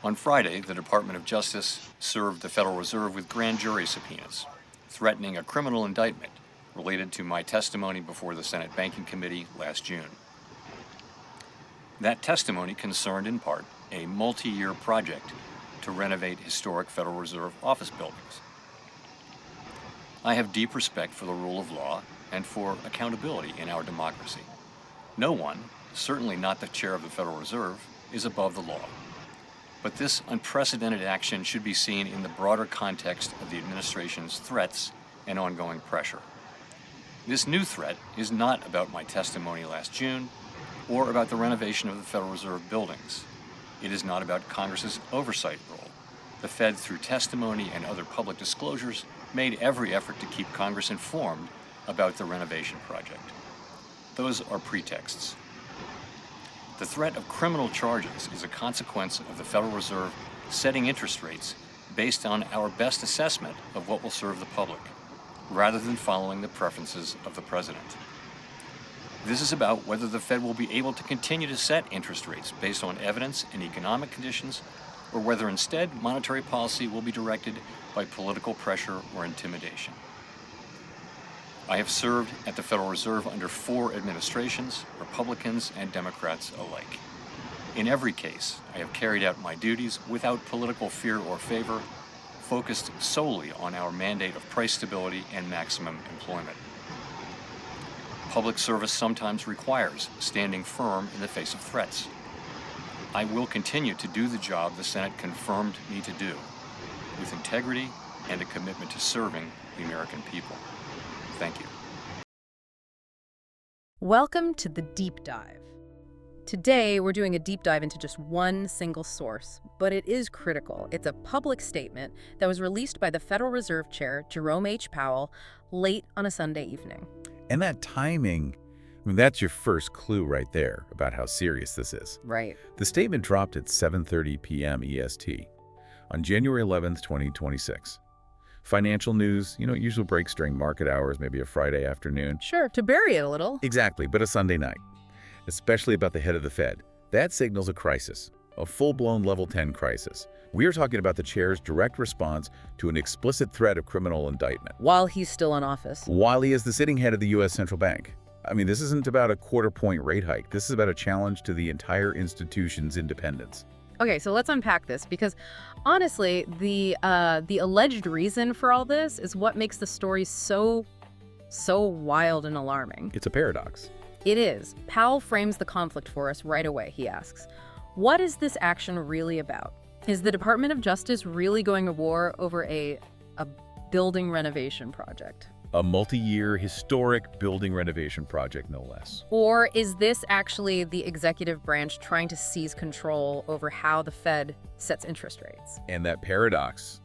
On Friday, the Department of Justice served the Federal Reserve with grand jury subpoenas, threatening a criminal indictment related to my testimony before the Senate Banking Committee last June. That testimony concerned in part a multi-year project to renovate historic Federal Reserve office buildings. I have deep respect for the rule of law and for accountability in our democracy. No one, certainly not the chair of the Federal Reserve, is above the law. But this unprecedented action should be seen in the broader context of the administration's threats and ongoing pressure. This new threat is not about my testimony last June or about the renovation of the Federal Reserve buildings. It is not about Congress's oversight role. The Fed, through testimony and other public disclosures, made every effort to keep Congress informed about the renovation project. Those are pretexts. The threat of criminal charges is a consequence of the Federal Reserve setting interest rates based on our best assessment of what will serve the public, rather than following the preferences of the president. This is about whether the Fed will be able to continue to set interest rates based on evidence and economic conditions, or whether instead monetary policy will be directed by political pressure or intimidation. I have served at the Federal Reserve under 4 administrations, Republicans and Democrats alike. In every case, I have carried out my duties without political fear or favor, focused solely on our mandate of price stability and maximum employment. Public service sometimes requires standing firm in the face of threats. I will continue to do the job the Senate confirmed me to do, with integrity and a commitment to serving the American people. Thank you. Welcome to the Deep Dive. Today, we're doing a deep dive into just one single source, but it is critical. It's a public statement that was released by the Federal Reserve Chair Jerome Powell late on a Sunday evening. And that timing, that's your first clue right there about how serious this is. Right. The statement dropped at 7:30 p.m. EST on January 11th, 2026. Financial news, it usually breaks during market hours, maybe a Friday afternoon. Sure, to bury it a little. Exactly, but a Sunday night, especially about the head of the Fed. That signals a crisis, a full-blown level 10 crisis. We are talking about the chair's direct response to an explicit threat of criminal indictment. While he's still in office. While he is the sitting head of the U.S. Central Bank. This isn't about a quarter-point rate hike. This is about a challenge to the entire institution's independence. Okay, so let's unpack this, because honestly, the alleged reason for all this is what makes the story so wild and alarming. It's a paradox. It is. Powell frames the conflict for us right away. He asks, what is this action really about? Is the Department of Justice really going to war over a building renovation project? A multi-year historic building renovation project, no less. Or is this actually the executive branch trying to seize control over how the Fed sets interest rates? And that paradox,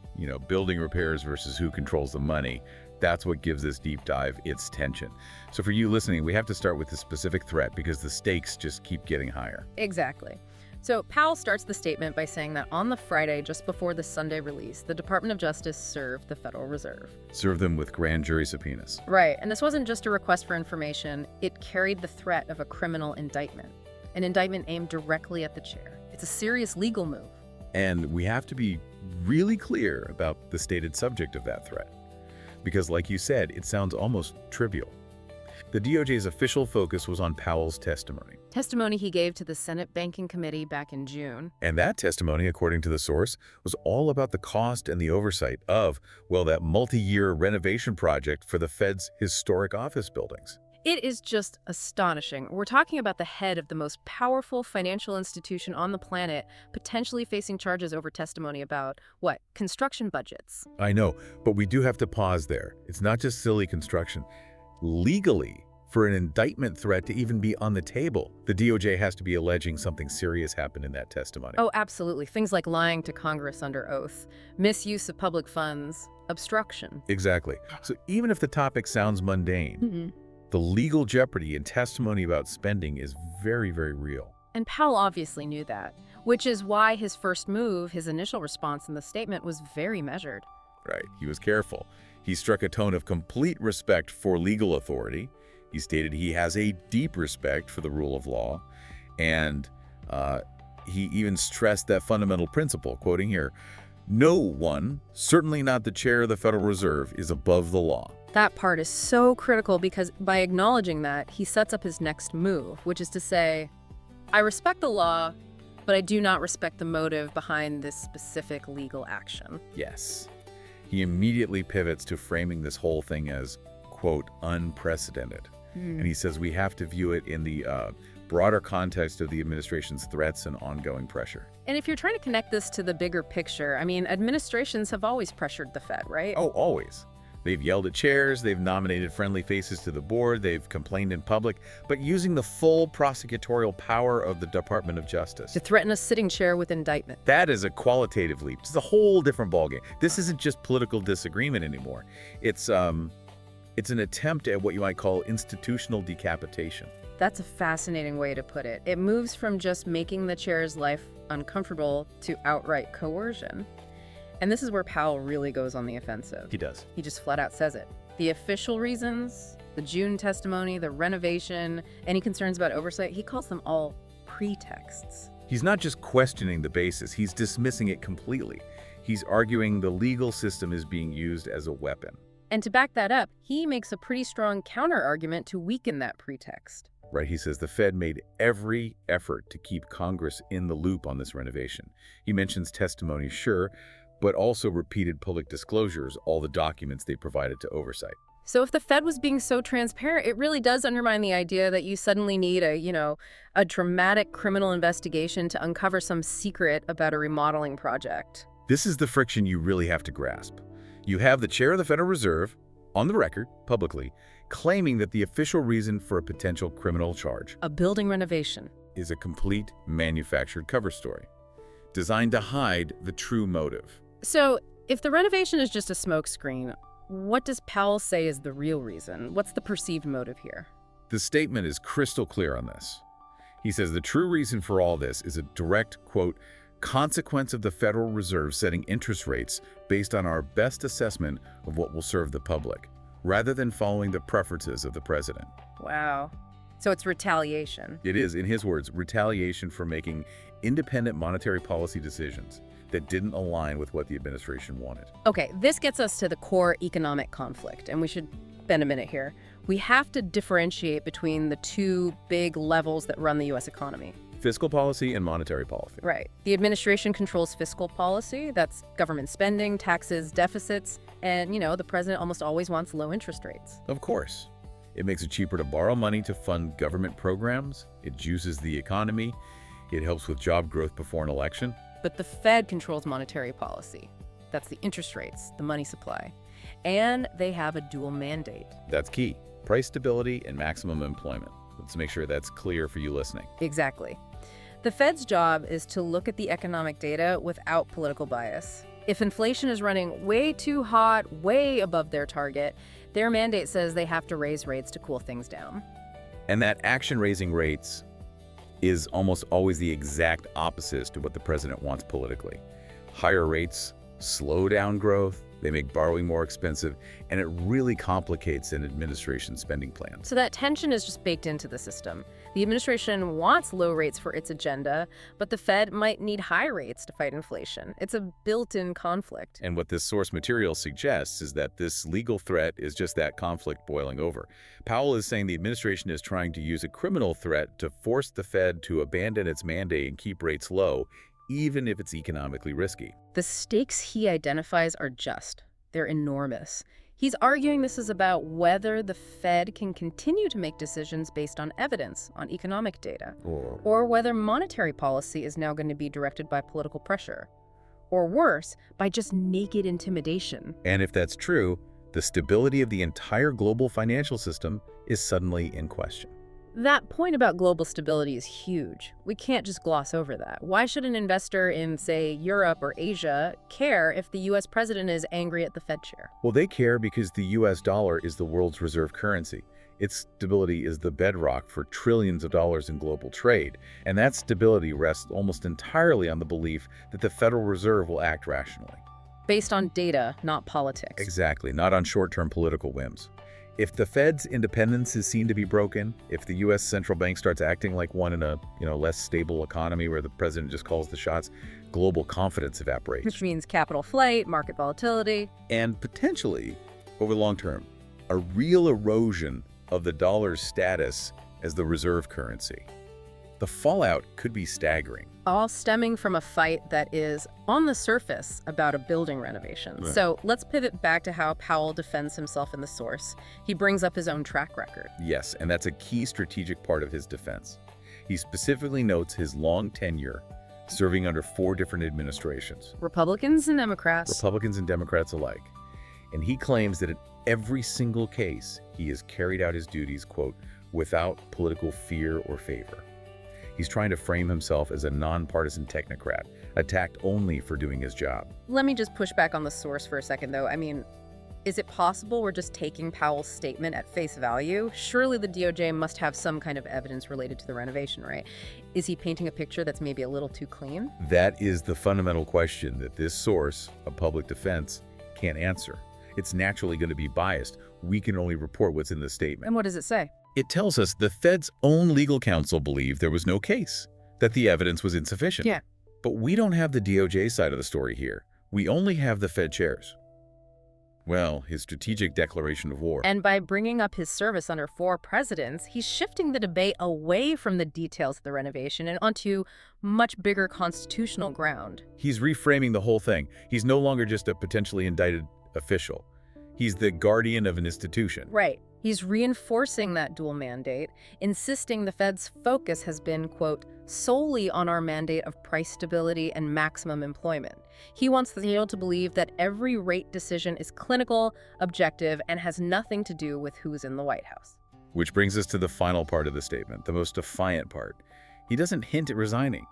building repairs versus who controls the money, that's what gives this deep dive its tension. So for you listening, we have to start with the specific threat because the stakes just keep getting higher. Exactly. So Powell starts the statement by saying that on the Friday just before the Sunday release, the Department of Justice served the Federal Reserve. Served them with grand jury subpoenas. Right, and this wasn't just a request for information, it carried the threat of a criminal indictment. An indictment aimed directly at the chair. It's a serious legal move. And we have to be really clear about the stated subject of that threat. Because like you said, it sounds almost trivial. The DOJ's official focus was on Powell's testimony. Testimony he gave to the Senate Banking Committee back in June. And that testimony, according to the source, was all about the cost and the oversight of, that multi-year renovation project for the Fed's historic office buildings. It is just astonishing. We're talking about the head of the most powerful financial institution on the planet, potentially facing charges over testimony about, construction budgets. I know, but we do have to pause there. It's not just silly construction. Legally, for an indictment threat to even be on the table, the DOJ has to be alleging something serious happened in that testimony. Oh, absolutely. Things like lying to Congress under oath, misuse of public funds, obstruction. Exactly. So even if the topic sounds mundane, the legal jeopardy in testimony about spending is very, very real. And Powell obviously knew that, which is why his first move, his initial response in the statement, was very measured. Right. He was careful. He struck a tone of complete respect for legal authority. He stated he has a deep respect for the rule of law, and he even stressed that fundamental principle, quoting here, "No one, certainly not the chair of the Federal Reserve, is above the law." That part is so critical because by acknowledging that, he sets up his next move, which is to say, I respect the law, but I do not respect the motive behind this specific legal action. Yes. He immediately pivots to framing this whole thing as, quote, unprecedented. And he says we have to view it in the broader context of the administration's threats and ongoing pressure. And if you're trying to connect this to the bigger picture, I mean, administrations have always pressured the Fed, right? Oh, always. They've yelled at chairs, they've nominated friendly faces to the board, they've complained in public, but using the full prosecutorial power of the Department of Justice. To threaten a sitting chair with indictment. That is a qualitative leap. It's a whole different ballgame. This isn't just political disagreement anymore. It's an attempt at what you might call institutional decapitation. That's a fascinating way to put it. It moves from just making the chair's life uncomfortable to outright coercion. And this is where Powell really goes on the offensive. He does. He just flat out says it. The official reasons, the June testimony, the renovation, any concerns about oversight, he calls them all pretexts. He's not just questioning the basis, he's dismissing it completely. He's arguing the legal system is being used as a weapon. And to back that up, he makes a pretty strong counter-argument to weaken that pretext. Right, he says the Fed made every effort to keep Congress in the loop on this renovation. He mentions testimony, sure, but also repeated public disclosures, all the documents they provided to oversight. So if the Fed was being so transparent, it really does undermine the idea that you suddenly need a dramatic criminal investigation to uncover some secret about a remodeling project. This is the friction you really have to grasp. You have the chair of the Federal Reserve, on the record, publicly, claiming that the official reason for a potential criminal charge, A building renovation. is a complete manufactured cover story, designed to hide the true motive. So if the renovation is just a smokescreen, what does Powell say is the real reason? What's the perceived motive here? The statement is crystal clear on this. He says the true reason for all this is a direct, quote, consequence of the Federal Reserve setting interest rates based on our best assessment of what will serve the public, rather than following the preferences of the president. Wow. So it's retaliation. It is, in his words, retaliation for making independent monetary policy decisions that didn't align with what the administration wanted. Okay, this gets us to the core economic conflict, and we should spend a minute here. We have to differentiate between the two big levels that run the U.S. economy. Fiscal policy and monetary policy. Right. The administration controls fiscal policy. That's government spending, taxes, deficits, and, the president almost always wants low interest rates. Of course. It makes it cheaper to borrow money to fund government programs. It juices the economy. It helps with job growth before an election. But the Fed controls monetary policy. That's the interest rates, the money supply. And they have a dual mandate. That's key. Price stability and maximum employment. Let's make sure that's clear for you listening. Exactly. The Fed's job is to look at the economic data without political bias. If inflation is running way too hot, way above their target, their mandate says they have to raise rates to cool things down. And that action raising rates is almost always the exact opposite to what the president wants politically. Higher rates slow down growth, they make borrowing more expensive, and it really complicates an administration's spending plans. So that tension is just baked into the system. The administration wants low rates for its agenda, but the Fed might need high rates to fight inflation. It's a built-in conflict. And what this source material suggests is that this legal threat is just that conflict boiling over. Powell is saying the administration is trying to use a criminal threat to force the Fed to abandon its mandate and keep rates low, even if it's economically risky. The stakes he identifies are just. They're enormous. He's arguing this is about whether the Fed can continue to make decisions based on evidence, on economic data, or whether monetary policy is now going to be directed by political pressure, or worse, by just naked intimidation. And if that's true, the stability of the entire global financial system is suddenly in question. That point about global stability is huge. We can't just gloss over that. Why should an investor in, say, Europe or Asia care if the U.S. president is angry at the Fed chair? Well, they care because the U.S. dollar is the world's reserve currency. Its stability is the bedrock for trillions of dollars in global trade, and that stability rests almost entirely on the belief that the Federal Reserve will act rationally. Based on data, not politics. Exactly, not on short-term political whims. If the Fed's independence is seen to be broken, if the U.S. central bank starts acting like one in a less stable economy where the president just calls the shots, global confidence evaporates. Which means capital flight, market volatility. And potentially, over the long term, a real erosion of the dollar's status as the reserve currency. The fallout could be staggering. All stemming from a fight that is, on the surface, about a building renovation. Right. So let's pivot back to how Powell defends himself in the source. He brings up his own track record. Yes, and that's a key strategic part of his defense. He specifically notes his long tenure serving under 4 different administrations. Republicans and Democrats. Republicans and Democrats alike. And he claims that in every single case, he has carried out his duties, quote, without political fear or favor. He's trying to frame himself as a nonpartisan technocrat, attacked only for doing his job. Let me just push back on the source for a second, though. I mean, is it possible we're just taking Powell's statement at face value? Surely the DOJ must have some kind of evidence related to the renovation, right? Is he painting a picture that's maybe a little too clean? That is the fundamental question that this source of public defense can't answer. It's naturally going to be biased. We can only report what's in the statement. And what does it say? It tells us the Fed's own legal counsel believed there was no case, that the evidence was insufficient. Yeah. But we don't have the DOJ side of the story here. We only have the Fed chair's. Well, his strategic declaration of war. And by bringing up his service under 4 presidents, he's shifting the debate away from the details of the renovation and onto much bigger constitutional ground. He's reframing the whole thing. He's no longer just a potentially indicted official. He's the guardian of an institution. Right. He's reinforcing that dual mandate, insisting the Fed's focus has been, quote, solely on our mandate of price stability and maximum employment. He wants the Yale to believe that every rate decision is clinical, objective, and has nothing to do with who's in the White House. Which brings us to the final part of the statement, the most defiant part. He doesn't hint at resigning.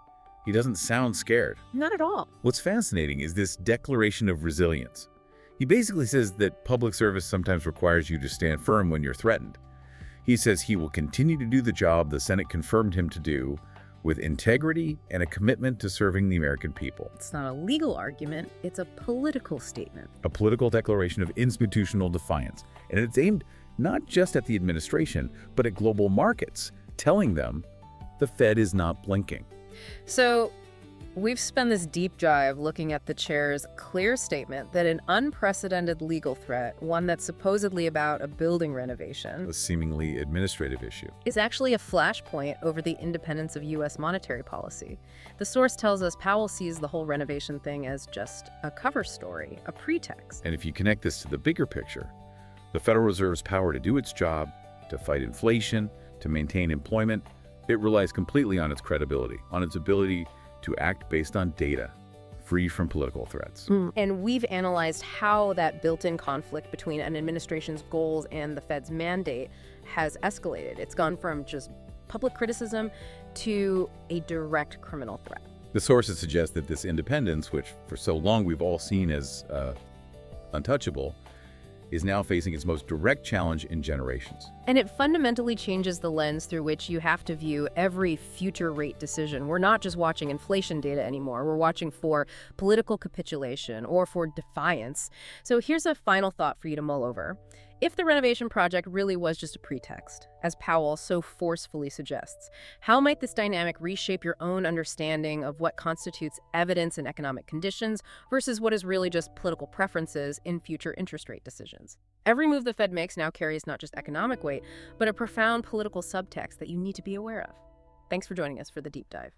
He doesn't sound scared. Not at all. What's fascinating is this declaration of resilience. He basically says that public service sometimes requires you to stand firm when you're threatened. He says he will continue to do the job the Senate confirmed him to do with integrity and a commitment to serving the American people. It's not a legal argument, it's a political statement. A political declaration of institutional defiance. And it's aimed not just at the administration, but at global markets, telling them the Fed is not blinking. So, we've spent this deep dive looking at the chair's clear statement that an unprecedented legal threat, one that's supposedly about a building renovation, A seemingly administrative issue. is actually a flashpoint over the independence of U.S. monetary policy. The source tells us Powell sees the whole renovation thing as just a cover story, a pretext. And if you connect this to the bigger picture, the Federal Reserve's power to do its job, to fight inflation, to maintain employment, it relies completely on its credibility, on its ability to act based on data, free from political threats. And we've analyzed how that built-in conflict between an administration's goals and the Fed's mandate has escalated. It's gone from just public criticism to a direct criminal threat. The sources suggest that this independence, which for so long we've all seen as untouchable, is now facing its most direct challenge in generations. And it fundamentally changes the lens through which you have to view every future rate decision. We're not just watching inflation data anymore. We're watching for political capitulation or for defiance. So here's a final thought for you to mull over. If the renovation project really was just a pretext, as Powell so forcefully suggests, how might this dynamic reshape your own understanding of what constitutes evidence in economic conditions versus what is really just political preferences in future interest rate decisions? Every move the Fed makes now carries not just economic weight, but a profound political subtext that you need to be aware of. Thanks for joining us for the deep dive.